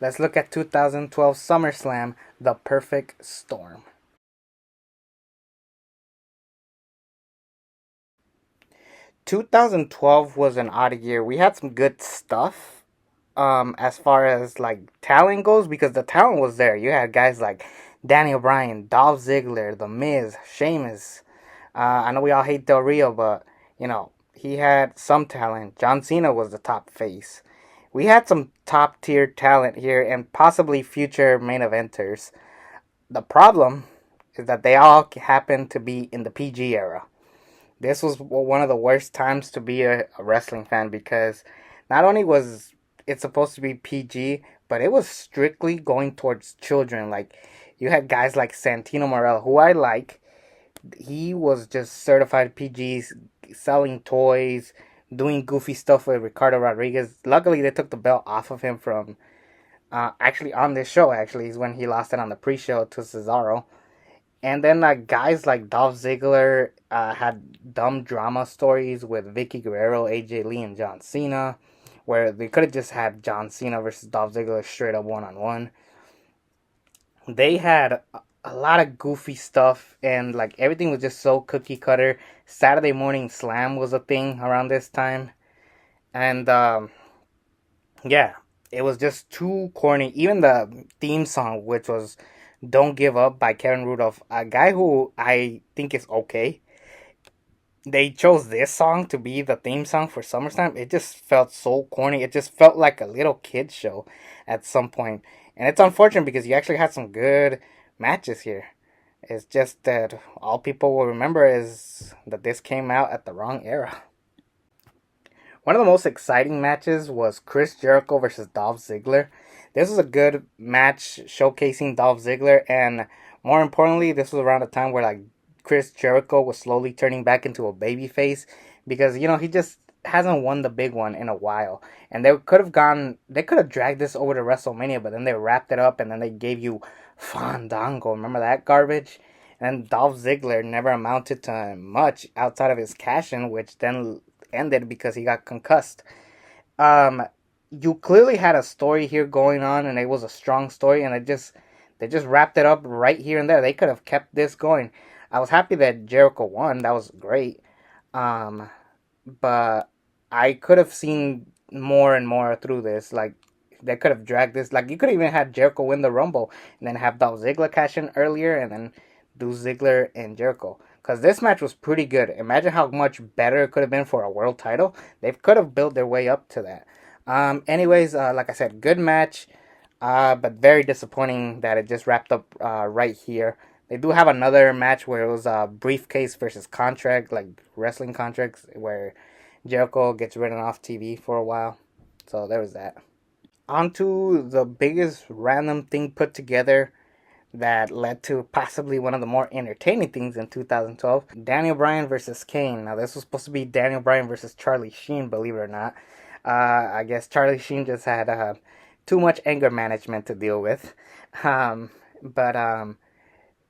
Let's look at 2012 SummerSlam, The Perfect Storm. 2012 was an odd year. We had some good stuff as far as like talent goes because the talent was there. You had guys like Daniel Bryan, Dolph Ziggler, The Miz, Sheamus. I know we all hate Del Rio, but he had some talent. John Cena was the top face. We had some top tier talent here and possibly future main eventers. The problem is that they all happen to be in the PG era. This was one of the worst times to be a wrestling fan because not only was it supposed to be PG, but it was strictly going towards children. Like you had guys like Santino Morel, who I like. He was just certified PGs, selling toys, doing goofy stuff with Ricardo Rodriguez. Luckily, they took the belt off of him from actually on this show. Actually, is when he lost it on the pre-show to Cesaro. And then guys like Dolph Ziggler had dumb drama stories with Vicky Guerrero, AJ Lee, and John Cena, where they could have just had John Cena versus Dolph Ziggler straight up 1-on-1. They had a lot of goofy stuff, and like everything was just so cookie cutter. Saturday Morning Slam was a thing around this time, and yeah, it was just too corny. Even the theme song, which was "Don't Give Up" by Kevin Rudolph, a guy who I think is okay. They chose this song to be the theme song for SummerSlam. It just felt so corny. It just felt like a little kid show at some point. And it's unfortunate because you actually had some good matches here. It's just that all people will remember is that this came out at the wrong era. One of the most exciting matches was Chris Jericho versus Dolph Ziggler. This was a good match showcasing Dolph Ziggler, and more importantly, this was around the time where like Chris Jericho was slowly turning back into a babyface because he just hasn't won the big one in a while, and they could have dragged this over to WrestleMania, but then they wrapped it up and then they gave you Fandango. Remember that garbage? And Dolph Ziggler never amounted to much outside of his cash in, which then ended because he got concussed. Um, you clearly had a story here going on, and it was a strong story, and they just wrapped it up right here and there. They could have kept this going. I was happy that Jericho won. That was great. Um, but I could have seen more and more through this. Like they could have dragged this. Like you could have even had Jericho win the Rumble and then have Dolph Ziggler cash in earlier, and then do Ziggler and Jericho. Because this match was pretty good. Imagine how much better it could have been for a world title. They could have built their way up to that. Anyways, like I said, good match, but very disappointing that it just wrapped up right here. They do have another match where it was a briefcase versus contract, like wrestling contracts, where Jericho gets written off TV for a while. So there was that. On to the biggest random thing put together that led to possibly one of the more entertaining things in 2012. Daniel Bryan versus Kane. Now, this was supposed to be Daniel Bryan versus Charlie Sheen, believe it or not. I guess Charlie Sheen just had too much anger management to deal with. But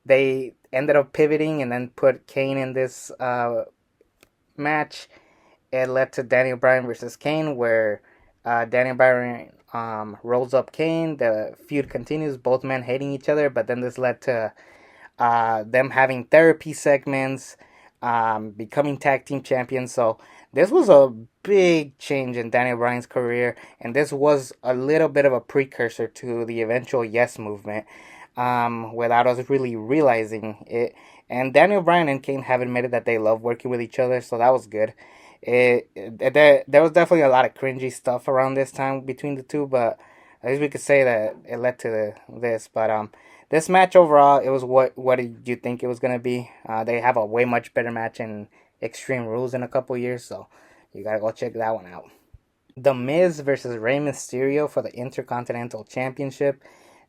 they ended up pivoting and then put Kane in this match. It led to Daniel Bryan versus Kane, where Daniel Bryan rolls up Kane. The feud continues, both men hating each other, but then this led to them having therapy segments, becoming tag team champions. So this was a big change in Daniel Bryan's career, and this was a little bit of a precursor to the eventual Yes movement, without us really realizing it. And Daniel Bryan and Kane have admitted that they love working with each other, so that was good. There was definitely a lot of cringy stuff around this time between the two, but at least we could say that it led to this. But this match overall, it was what did you think it was gonna be? They have a way much better match in Extreme Rules in a couple years, so you gotta go check that one out. The Miz versus Rey Mysterio for the Intercontinental Championship.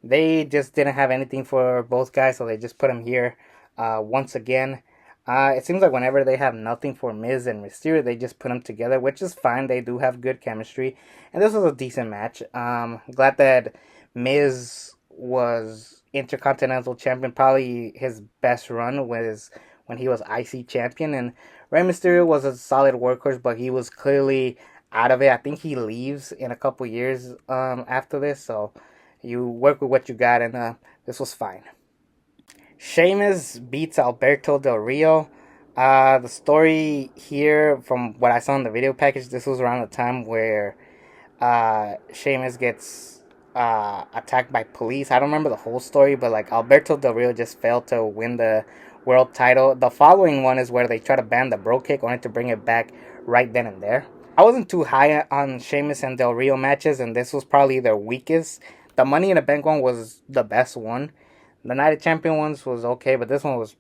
They just didn't have anything for both guys, so they just put them here once again. It seems like whenever they have nothing for Miz and Mysterio, they just put them together, which is fine. They do have good chemistry, and this was a decent match. Glad that Miz was Intercontinental Champion. Probably his best run was when he was IC Champion, and Rey Mysterio was a solid workhorse, but he was clearly out of it. I think he leaves in a couple years after this, so You work with what you got, and this was fine. Sheamus beats Alberto Del Rio. The story here, from what I saw in the video package, this was around the time where Sheamus gets attacked by police. I don't remember the whole story, but like Alberto Del Rio just failed to win the world title. The following one is where they try to ban the bro kick, only to bring it back right then and there. I wasn't too high on Sheamus and Del Rio matches, and this was probably their weakest. The Money in the Bank one was the best one. The Night of Champion ones was okay, but this one was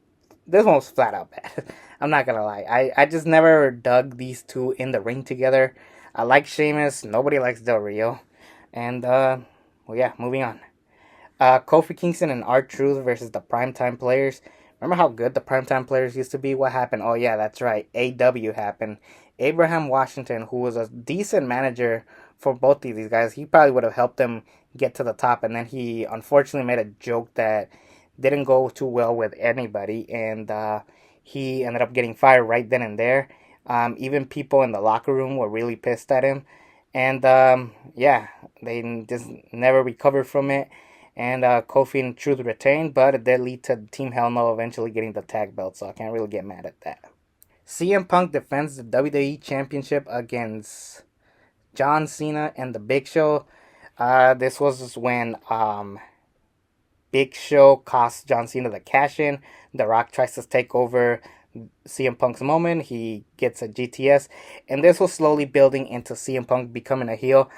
flat out bad. I'm not gonna lie. I just never dug these two in the ring together. I like Sheamus. Nobody likes Del Rio. And well, yeah, moving on. Kofi Kingston and R-Truth versus the Primetime Players. Remember how good the Primetime Players used to be? What happened? Oh yeah, that's right. AW happened. Abraham Washington, who was a decent manager for both of these guys, he probably would have helped them get to the top. And then he unfortunately made a joke that didn't go too well with anybody, and he ended up getting fired right then and there. Even people in the locker room were really pissed at him, and yeah, they just never recovered from it. And Kofi and Truth retained, but it did lead to Team Hell No eventually getting the tag belt, so I can't really get mad at that. CM Punk defends the WWE Championship against John Cena and the Big Show. This was when Big Show costs John Cena the cash in. The Rock tries to take over CM Punk's moment. He gets a GTS, and this was slowly building into CM Punk becoming a heel.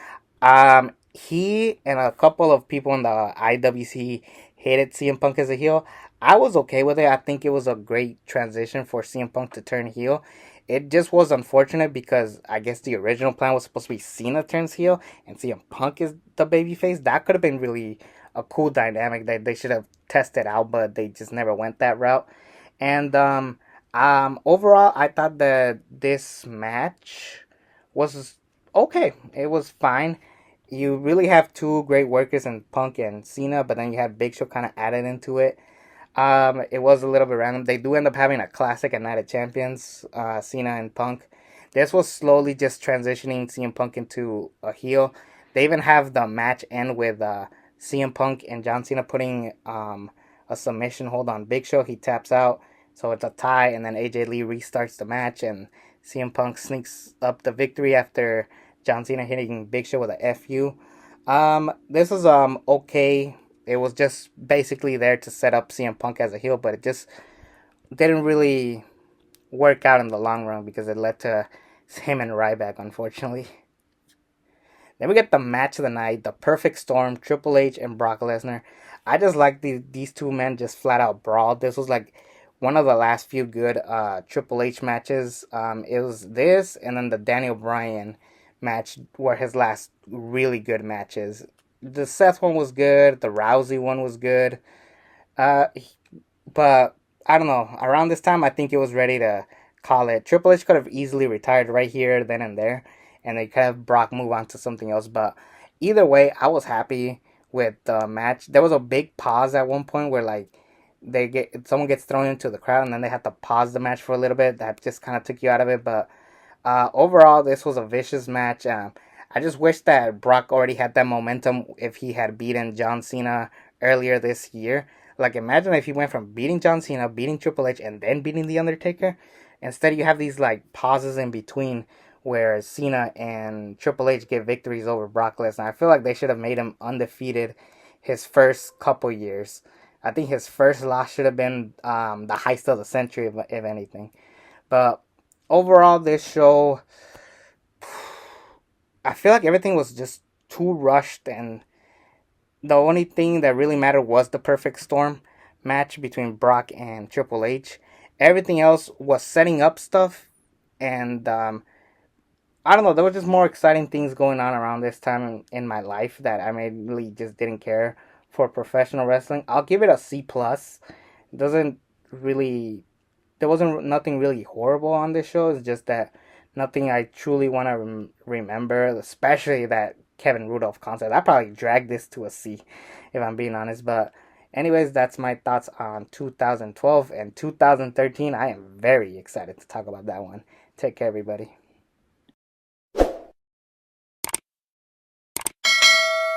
He and a couple of people in the IWC hated CM Punk as a heel. I was okay with it. I think it was a great transition for CM Punk to turn heel. It just was unfortunate because I guess the original plan was supposed to be Cena turns heel and CM Punk is the babyface. That could have been really a cool dynamic that they should have tested out, but they just never went that route. And overall, I thought that this match was okay. It was fine. You really have two great workers in Punk and Cena, but then you have Big Show kind of added into it. It was a little bit random. They do end up having a classic at Night of Champions, Cena and Punk. This was slowly just transitioning CM Punk into a heel. They even have the match end with CM Punk and John Cena putting a submission hold on Big Show. He taps out, so it's a tie, and then AJ Lee restarts the match, and CM Punk sneaks up the victory after John Cena hitting Big Show with a FU. This was okay. It was just basically there to set up CM Punk as a heel, but it just didn't really work out in the long run because it led to him and Ryback, unfortunately. Then we get the match of the night, the perfect storm, Triple H and Brock Lesnar. I just like these two men just flat out brawled. This was like one of the last few good Triple H matches. It was this and then the Daniel Bryan match were his last really good matches. The Seth one was good. The Rousey one was good. Uh, but I don't know. Around this time, I think it was ready to call it. Triple H could have easily retired right here, then and there, and they could have Brock move on to something else. But either way, I was happy with the match. There was a big pause at one point where like someone gets thrown into the crowd, and then they have to pause the match for a little bit. That just kind of took you out of it. But overall, this was a vicious match. I just wish that Brock already had that momentum if he had beaten John Cena earlier this year. Like, imagine if he went from beating John Cena, beating Triple H, and then beating The Undertaker. Instead, you have these, like, pauses in between where Cena and Triple H get victories over Brock Lesnar. I feel like they should have made him undefeated his first couple years. I think his first loss should have been the heist of the century, if anything. But overall, this show, I feel like everything was just too rushed, and the only thing that really mattered was the perfect storm match between Brock and Triple H. Everything else was setting up stuff, and I don't know. There were just more exciting things going on around this time in my life that I really just didn't care for professional wrestling. I'll give it a C plus. It doesn't really. There wasn't nothing really horrible on this show. It's just that nothing I truly want to remember, especially that Kevin Rudolph concert. I probably dragged this to a C, if I'm being honest. But anyways, that's my thoughts on 2012 and 2013. I am very excited to talk about that one. Take care, everybody.